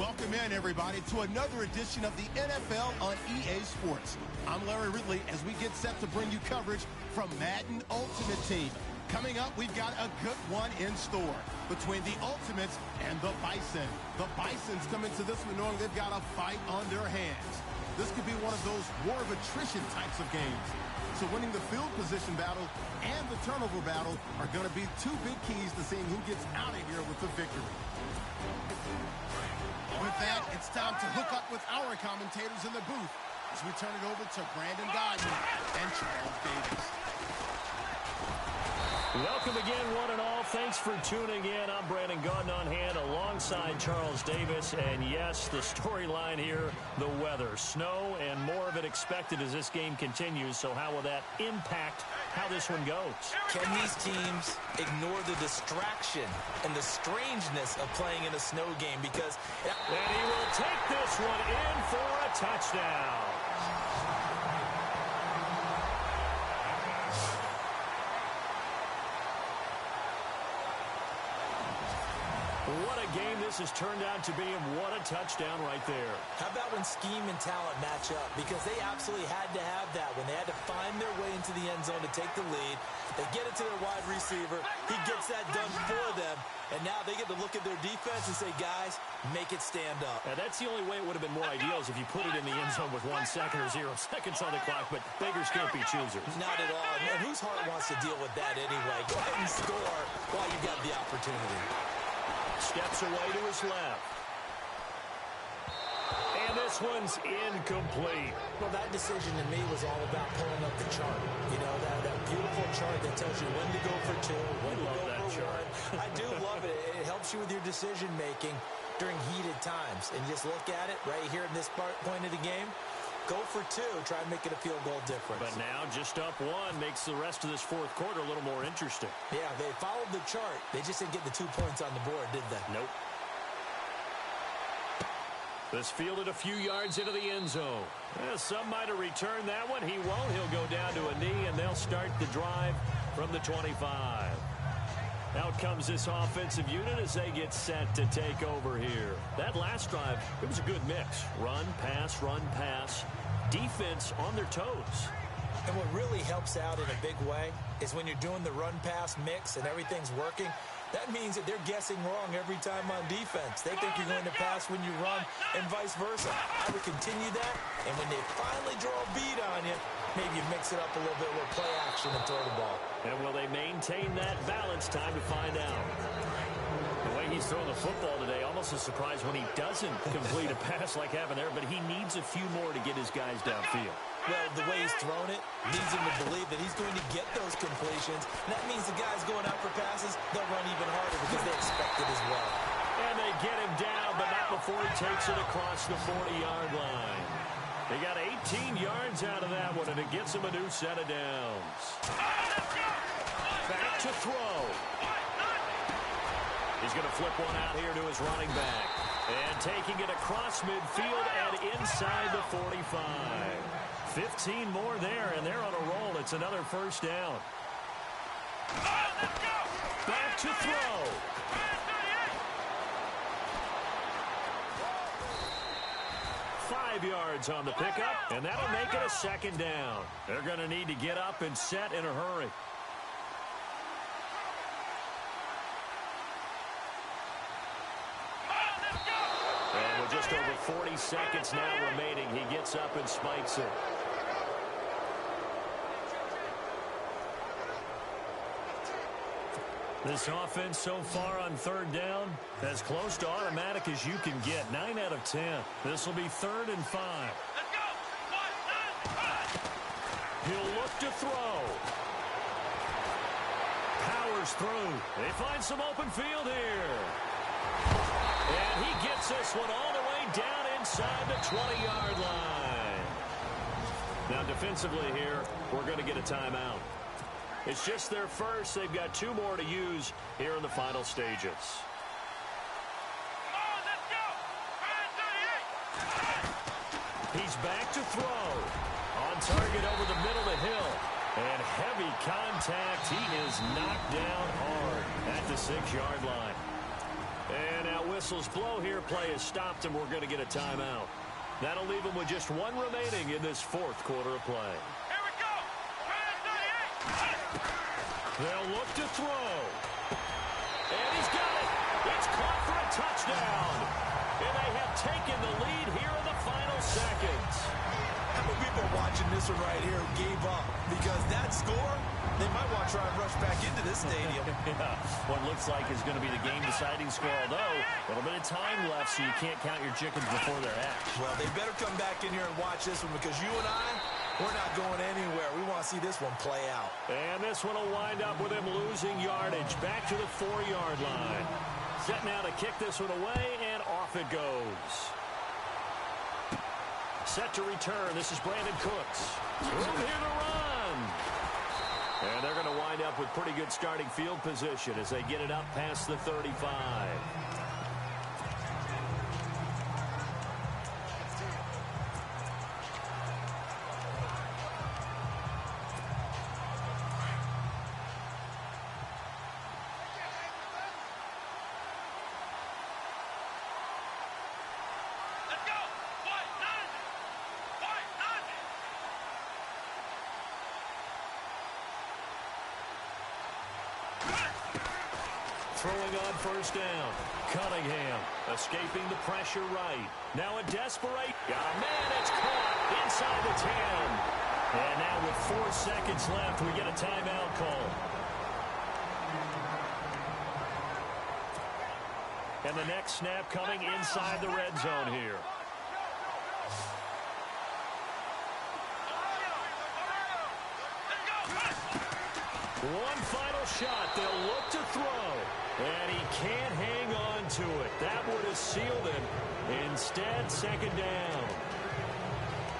Welcome in, everybody, to another edition of the NFL on EA Sports. I'm Larry Ridley as we get set to bring you coverage from Madden Ultimate Team. Coming up, we've got a good one in store between the Ultimates and the Bison. The Bisons come into this one knowing they've got a fight on their hands. This could be one of those war of attrition types of games. So winning the field position battle and the turnover battle are going to be two big keys to seeing who gets out of here with the victory. With that, it's time to hook up with our commentators in the booth as we turn it over to Brandon Godwin and Charles Davis. Welcome again, one and all. Thanks for tuning in. I'm Brandon Godwin on hand alongside Charles Davis. And yes, the storyline here, the weather. Snow and more of it expected as this game continues. So how will that impact how this one goes? Can these teams ignore the distraction and the strangeness of playing in a snow game? Because and he will take this one in for a touchdown. What a game this has turned out to be, and what a touchdown right there. How about when scheme and talent match up? Because they absolutely had to have that when they had to find their way into the end zone to take the lead. They get it to their wide receiver. He gets that done for them. And now they get to look at their defense and say, guys, make it stand up. Now, that's the only way it would have been more ideal is if you put it in the end zone with 1 second or 0 seconds on the clock. But beggars can't be choosers. Not at all. And whose heart wants to deal with that anyway? Go ahead and score while you got the opportunity. Steps away to his left. And this one's incomplete. Well, that decision to me was all about pulling up the chart. You know, that beautiful chart that tells you when to go for 2, when to go for 1. I do love it. It helps you with your decision-making during heated times. And just look at it right here in this point of the game. Go for 2. Try and make it a field goal difference. But now just up 1 makes the rest of this fourth quarter a little more interesting. Yeah, they followed the chart. They just didn't get the 2 points on the board, did they? Nope. This fielded a few yards into the end zone. Some might have returned that one. He won't. He'll go down to a knee, and they'll start the drive from the 25. Out comes this offensive unit as they get set to take over here. That last drive, it was a good mix. Run, pass, defense on their toes. And what really helps out in a big way is when you're doing the run-pass mix and everything's working, that means that they're guessing wrong every time on defense. They think you're going to pass when you run and vice versa. I would continue that, and when they finally draw a beat on you, maybe you mix it up a little bit with play action and throw the ball. And will they maintain that balance? Time to find out. The way he's throwing the football today, almost a surprise when he doesn't complete a pass like happened there, but he needs a few more to get his guys downfield. Well, the way he's thrown it leads him to believe that he's going to get those completions. And that means the guys going out for passes, they'll run even harder because they expect it as well. And they get him down, but not before he takes it across the 40-yard line. They got 18 yards out of that one, and it gets him a new set of downs. Back to throw. He's going to flip one out here to his running back. And taking it across midfield and inside the 45. 15 more there, and they're on a roll. It's another first down. Back to throw. Yards on the pickup, and that'll make it a second down. They're going to need to get up and set in a hurry. And with just over 40 seconds now remaining, he gets up and spikes it. This offense so far on third down, as close to automatic as you can get. 9 out of 10. This will be 3rd and 5. He'll look to throw. Powers through. They find some open field here. And he gets this one all the way down inside the 20-yard line. Now defensively here, we're going to get a timeout. It's just their first. They've got 2 more to use here in the final stages. He's back to throw. On target over the middle of the hill. And heavy contact. He is knocked down hard at the 6-yard line. And now with whistles blow here. Play is stopped, and we're going to get a timeout. That'll leave them with just one remaining in this fourth quarter of play. Here we go. They'll look to throw. And he's got it. It's caught for a touchdown. And they have taken the lead here in the final seconds. How many people are watching this one right here who gave up? Because that score, they might want to try and rush back into this stadium. Yeah, what looks like is going to be the game-deciding score, although a little bit of time left, so you can't count your chickens before they're hatched. Well, they better come back in here and watch this one because you and I, we're not going anywhere. We want to see this one play out. And this one will wind up with him losing yardage back to the 4-yard line. Set now to kick this one away, and off it goes. Set to return. This is Brandon Cooks. Room here to run. And they're going to wind up with pretty good starting field position as they get it up past the 35. Throwing on first down. Cunningham escaping the pressure right. Now a desperate. Got a man. It's caught inside the 10. And now with 4 seconds left, we get a timeout call. And the next snap coming inside the red zone here. One final shot. They'll look to throw. And he can't hang on to it. That would have sealed him. Instead, second down.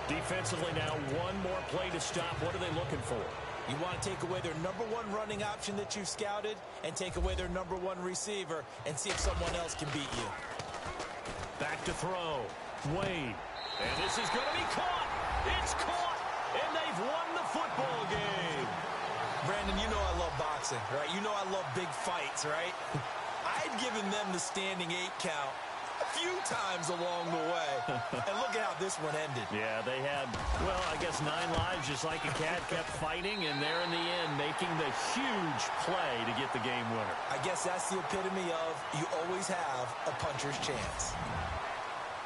Defensively now, one more play to stop. What are they looking for? You want to take away their number one running option that you've scouted and take away their number one receiver and see if someone else can beat you. Back to throw. Wade. And this is going to be caught. It's caught. And they've won the football game. Brandon, you know I love boxing, right? You know I love big fights, right? I had given them the standing 8 count a few times along the way. And look at how this one ended. Yeah, they had, well, I guess 9 lives, just like a cat, kept fighting, and they're in the end making the huge play to get the game winner. I guess that's the epitome of you always have a puncher's chance.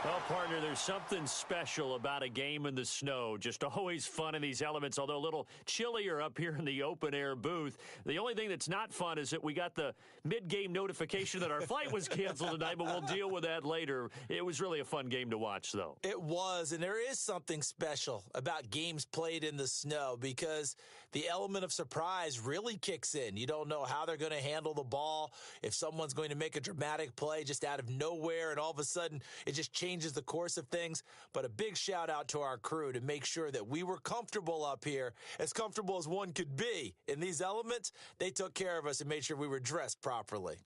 Well, partner, there's something special about a game in the snow. Just always fun in these elements, although a little chillier up here in the open-air booth. The only thing that's not fun is that we got the mid-game notification that our flight was canceled tonight, but we'll deal with that later. It was really a fun game to watch, though. It was, and there is something special about games played in the snow because the element of surprise really kicks in. You don't know how they're going to handle the ball, if someone's going to make a dramatic play just out of nowhere, and all of a sudden it just changes the course of things. But a big shout out to our crew to make sure that we were comfortable up here, as comfortable as one could be. In these elements, they took care of us and made sure we were dressed properly.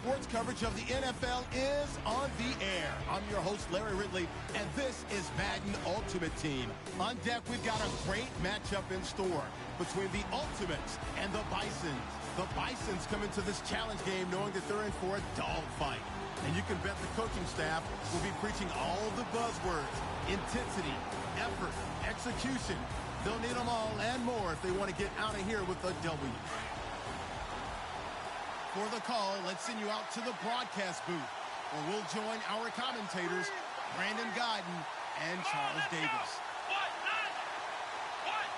sports coverage of the NFL is on the air. I'm your host, Larry Ridley, and this is Madden Ultimate Team. On deck, we've got a great matchup in store between the Ultimates and the Bisons. The Bisons come into this challenge game knowing that they're in for a dogfight. And you can bet the coaching staff will be preaching all the buzzwords: intensity, effort, execution. They'll need them all and more if they want to get out of here with a W. For the call, let's send you out to the broadcast booth, where we'll join our commentators, Brandon Godden and Charles Davis.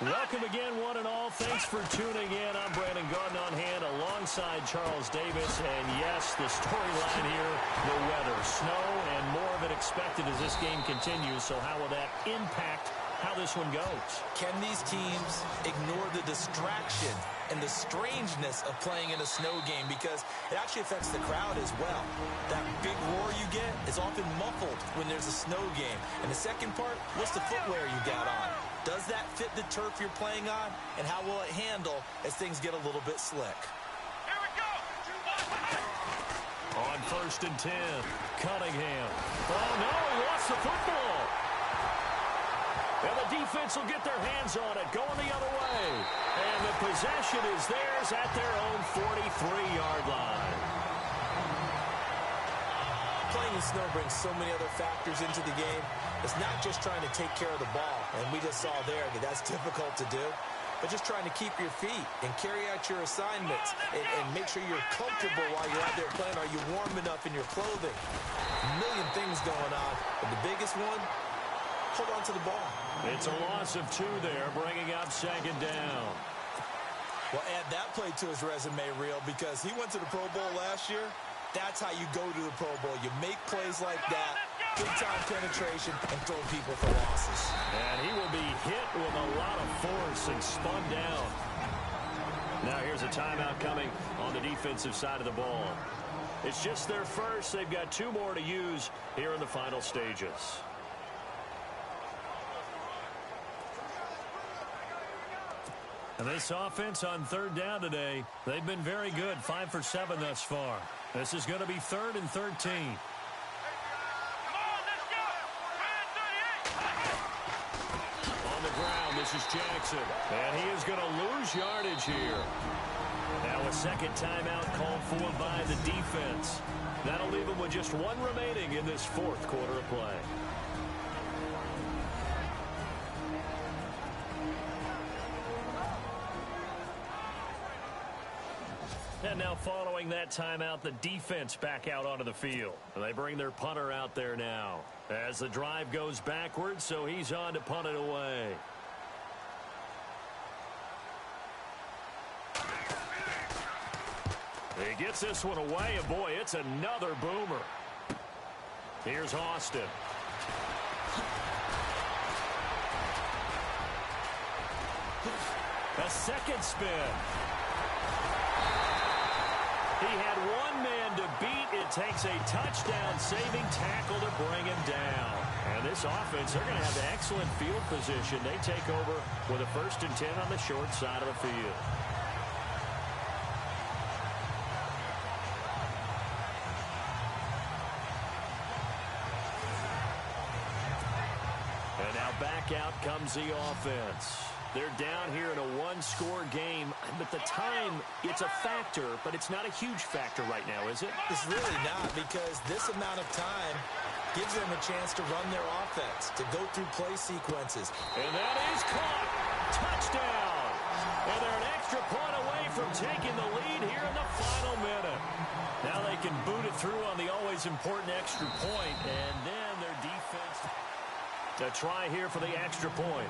Welcome again, one and all. Thanks for tuning in. I'm Brandon Godden on hand alongside Charles Davis. And yes, the storyline here, the weather, snow, and more of it expected as this game continues. So how will that impact how this one goes? Can these teams ignore the distraction and the strangeness of playing in a snow game, because it actually affects the crowd as well? That big roar you get is often muffled when there's a snow game. And the second part, what's the footwear you got on? Does that fit the turf you're playing on? And how will it handle as things get a little bit slick? Here we go. On 1st and 10, Cunningham. Oh, no, he lost the football. And the defense will get their hands on it, going the other way. And the possession is theirs at their own 43-yard line. Playing in snow brings so many other factors into the game. It's not just trying to take care of the ball, and we just saw there that that's difficult to do, but just trying to keep your feet and carry out your assignments and make sure you're comfortable while you're out there playing. Are you warm enough in your clothing? A million things going on, but the biggest one, hold on to the ball. It's a loss of 2 there, bringing up 2nd down. Well, add that play to his resume reel, because he went to the Pro Bowl last year. That's how you go to the Pro Bowl. You make plays like that, big-time penetration, and throw people for losses. And he will be hit with a lot of force and spun down. Now here's a timeout coming on the defensive side of the ball. It's just their first. They've got 2 more to use here in the final stages. And this offense on 3rd down today, they've been very good, 5 for 7 thus far. This is going to be 3rd and 13. On the ground, this is Jackson. And he is going to lose yardage here. Now a second timeout called for by the defense. That'll leave him with just 1 remaining in this 4th quarter of play. And now following that timeout, the defense back out onto the field. And they bring their punter out there now as the drive goes backwards, so he's on to punt it away. He gets this one away, and boy, it's another boomer. Here's Austin. A second spin. He had 1 man to beat. It takes a touchdown-saving tackle to bring him down. And this offense, they're going to have excellent field position. They take over with a 1st and 10 on the short side of the field. And now back out comes the offense. They're down here in a 1-score game, but the time, it's a factor, but it's not a huge factor right now, is it? It's really not, because this amount of time gives them a chance to run their offense, to go through play sequences. And that is caught. Touchdown. And they're an extra point away from taking the lead here in the final minute. Now they can boot it through on the always important extra point, and then their defense to try here for the extra point.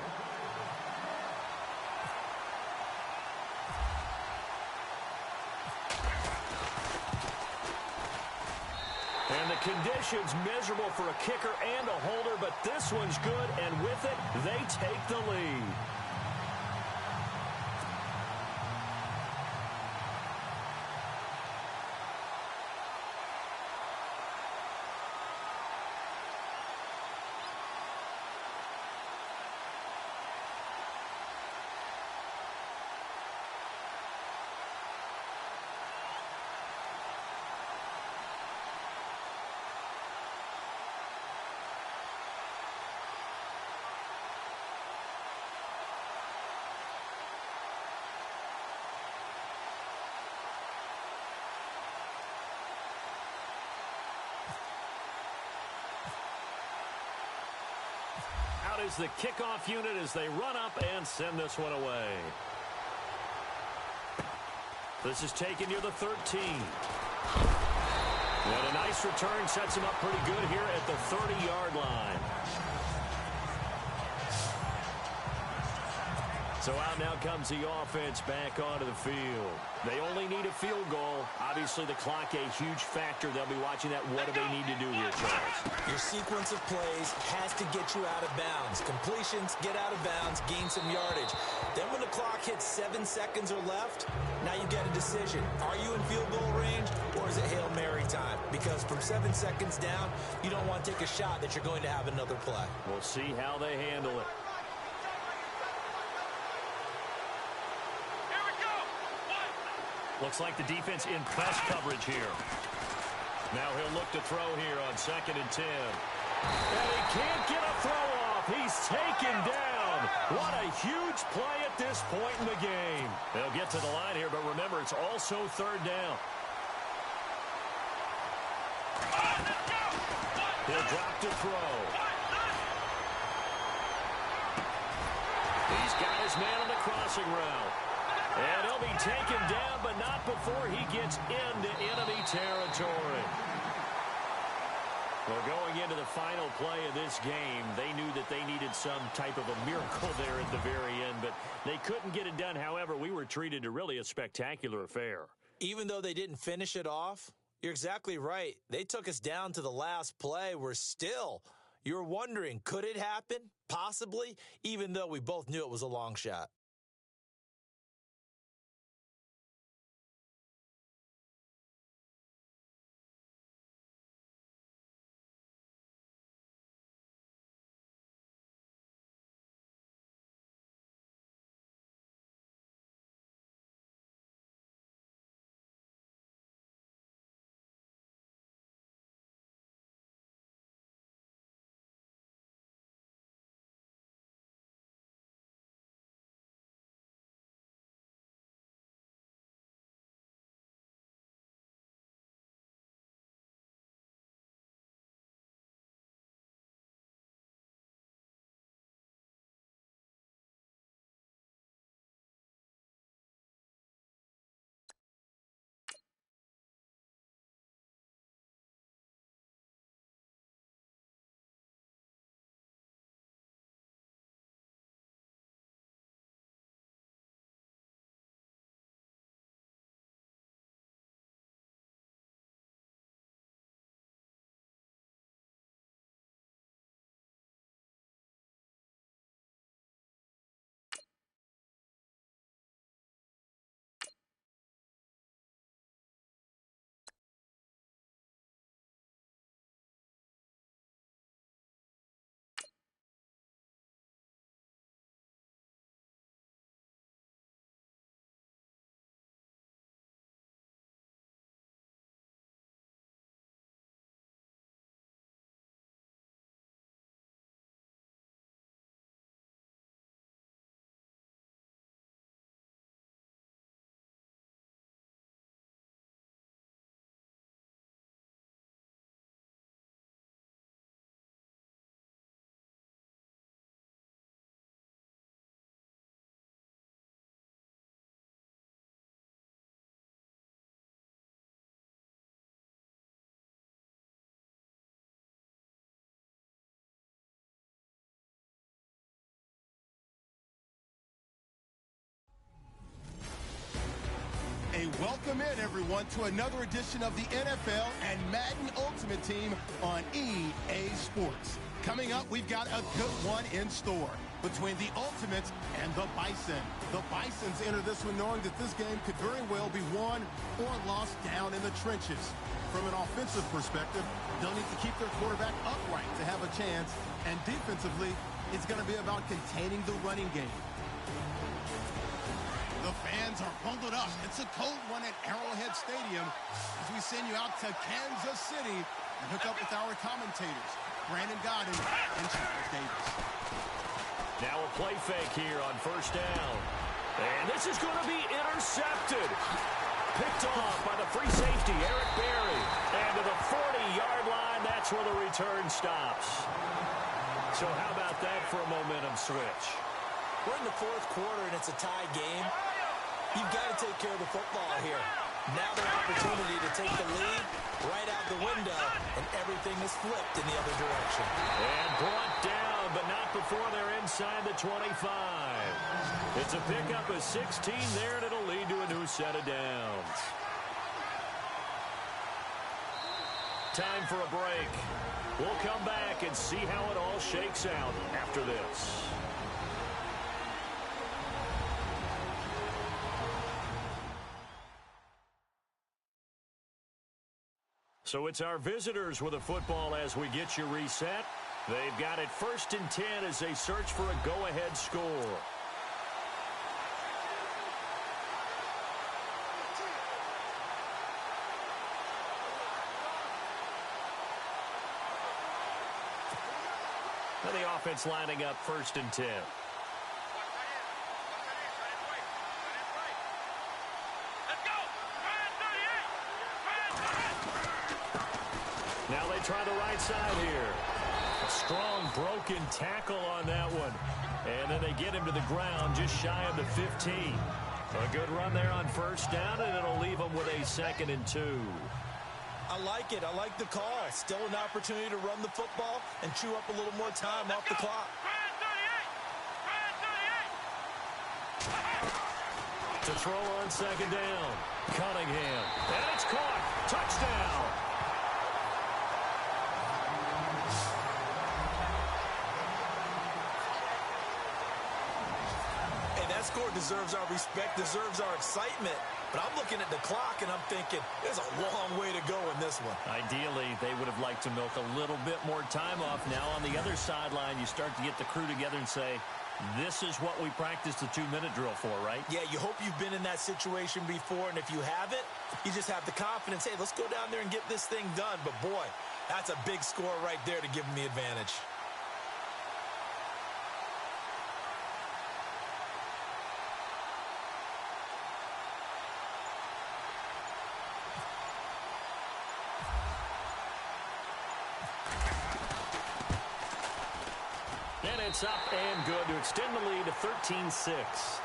And the conditions miserable for a kicker and a holder, but this one's good, and with it, they take the lead. Out is the kickoff unit as they run up and send this one away. This is taken near the 13. And a nice return sets him up pretty good here at the 30-yard line. So out now comes the offense back onto the field. They only need a field goal. Obviously, the clock a huge factor. They'll be watching that. What do they need to do here, Charles? Your sequence of plays has to get you out of bounds. Completions, get out of bounds, gain some yardage. Then when the clock hits 7 seconds or left, now you get a decision. Are you in field goal range or is it Hail Mary time? Because from 7 seconds down, you don't want to take a shot that you're going to have another play. We'll see how they handle it. Looks like the defense in press coverage here. Now he'll look to throw here on 2nd and 10. And he can't get a throw off. He's taken down. What a huge play at this point in the game. They'll get to the line here, but remember, it's also 3rd down. He'll drop to throw. He's got his man on the crossing route. And he'll be taken down, but not before he gets into enemy territory. Well, going into the final play of this game, they knew that they needed some type of a miracle there at the very end, but they couldn't get it done. However, we were treated to really a spectacular affair. Even though they didn't finish it off, you're exactly right. They took us down to the last play. You're wondering, could it happen? Possibly, even though we both knew it was a long shot. Welcome in, everyone, to another edition of the NFL and Madden Ultimate Team on EA Sports. Coming up, we've got a good one in store between the Ultimates and the Bison. The Bisons enter this one knowing that this game could very well be won or lost down in the trenches. From an offensive perspective, they'll need to keep their quarterback upright to have a chance, and defensively, it's going to be about containing the running game. The fans are bundled up. It's a cold one at Arrowhead Stadium as we send you out to Kansas City and hook up with our commentators, Brandon Godden and Charles Davis. Now a play fake here on 1st down. And this is going to be intercepted. Picked off by the free safety, Eric Berry. And to the 40-yard line, that's where the return stops. So how about that for a momentum switch? We're in the fourth quarter, and it's a tie game. You've got to take care of the football here. Now their opportunity to take the lead right out the window, and everything is flipped in the other direction. And brought down, but not before they're inside the 25. It's a pickup of 16 there, and it'll lead to a new set of downs. Time for a break. We'll come back and see how it all shakes out after this. So it's our visitors with a football as we get you reset. They've got it 1st and 10 as they search for a go-ahead score. And the offense lining up 1st and 10. Now they try the right side here. A strong broken tackle on that one. And then they get him to the ground just shy of the 15. A good run there on 1st down, and it'll leave them with a 2nd and 2. I like it. I like the call. Still an opportunity to run the football and chew up a little more time off the clock. To throw on 2nd down. Cunningham. And it's caught. Touchdown. Score deserves our respect, deserves our excitement. But I'm looking at the clock, and I'm thinking there's a long way to go in this one. Ideally, they would have liked to milk a little bit more time off. Now on the other sideline, you start to get the crew together and say, this is what we practiced the 2-minute drill for, right? Yeah, you hope you've been in that situation before, and if you haven't, you just have the confidence, hey, let's go down there and get this thing done. But, boy, that's a big score right there to give them the advantage. And it's up and good to extend the lead to 13-6.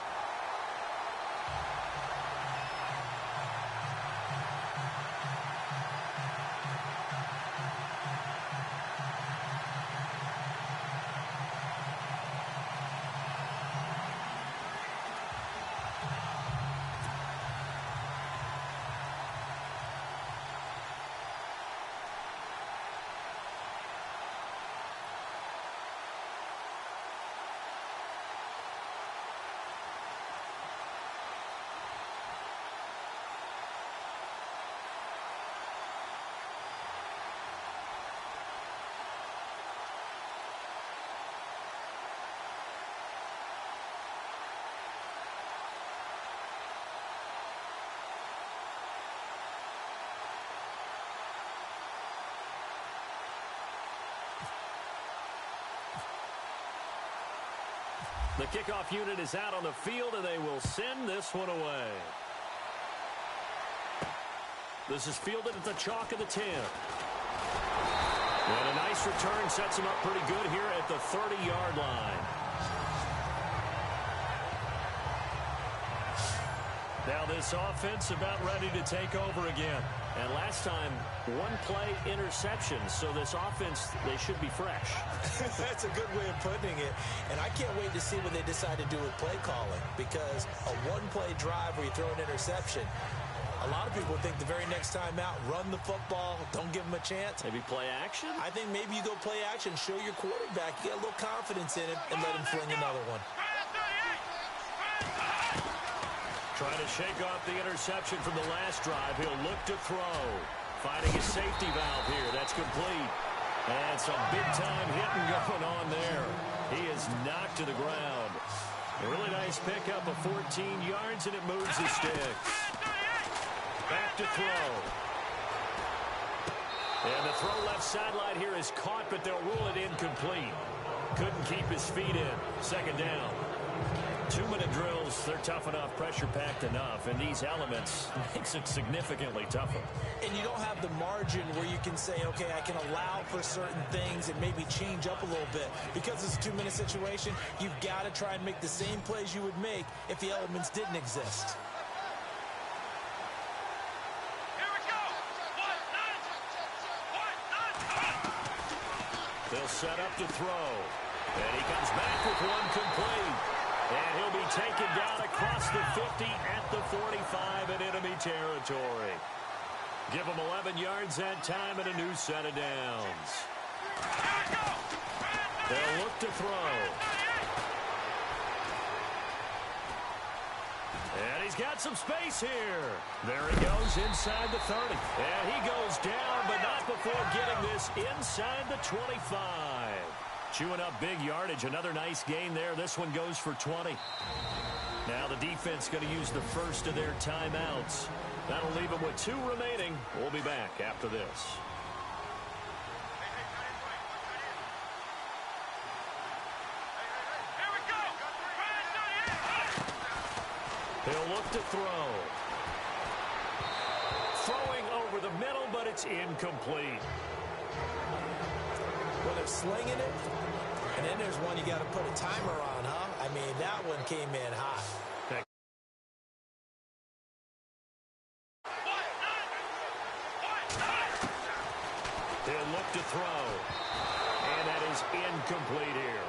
The kickoff unit is out on the field, and they will send this one away. This is fielded at the chalk of the 10. And a nice return sets him up pretty good here at the 30-yard line. Now this offense about ready to take over again. And last time, one-play interception. So this offense, they should be fresh. That's a good way of putting it. And I can't wait to see what they decide to do with play calling. Because a one-play drive where you throw an interception, a lot of people think the very next time out, run the football, don't give them a chance. Maybe play action? I think maybe you go play action, show your quarterback, you get a little confidence in him, and let him fling another one. Trying to shake off the interception from the last drive. He'll look to throw. Finding his safety valve here. That's complete. And some big-time hitting going on there. He is knocked to the ground. A really nice pickup of 14 yards, and it moves the sticks. Back to throw. And the throw left sideline here is caught, but they'll rule it incomplete. Couldn't keep his feet in. 2nd down. 2-minute drills physicals, they're tough enough, pressure-packed enough, and these elements makes it significantly tougher. And you don't have the margin where you can say, okay, I can allow for certain things and maybe change up a little bit. Because it's a 2-minute situation, you've got to try and make the same plays you would make if the elements didn't exist. They'll set up to throw. And he comes back with one complete. And he'll be taken down across the 50 at the 45 in enemy territory. Give him 11 yards that time and a new set of downs. They'll look to throw. And he's got some space here. There he goes inside the 30. And he goes down, but not before getting this inside the 25. Chewing up big yardage. Another nice gain there. This one goes for 20. Now the defense going to use the first of their timeouts. That'll leave them with 2 remaining. We'll be back after this. He'll look to throw. Throwing over the middle, but it's incomplete. Well, they're slinging it, and then there's one you got to put a timer on, huh? I mean, that one came in hot. He'll look to throw, and that is incomplete here.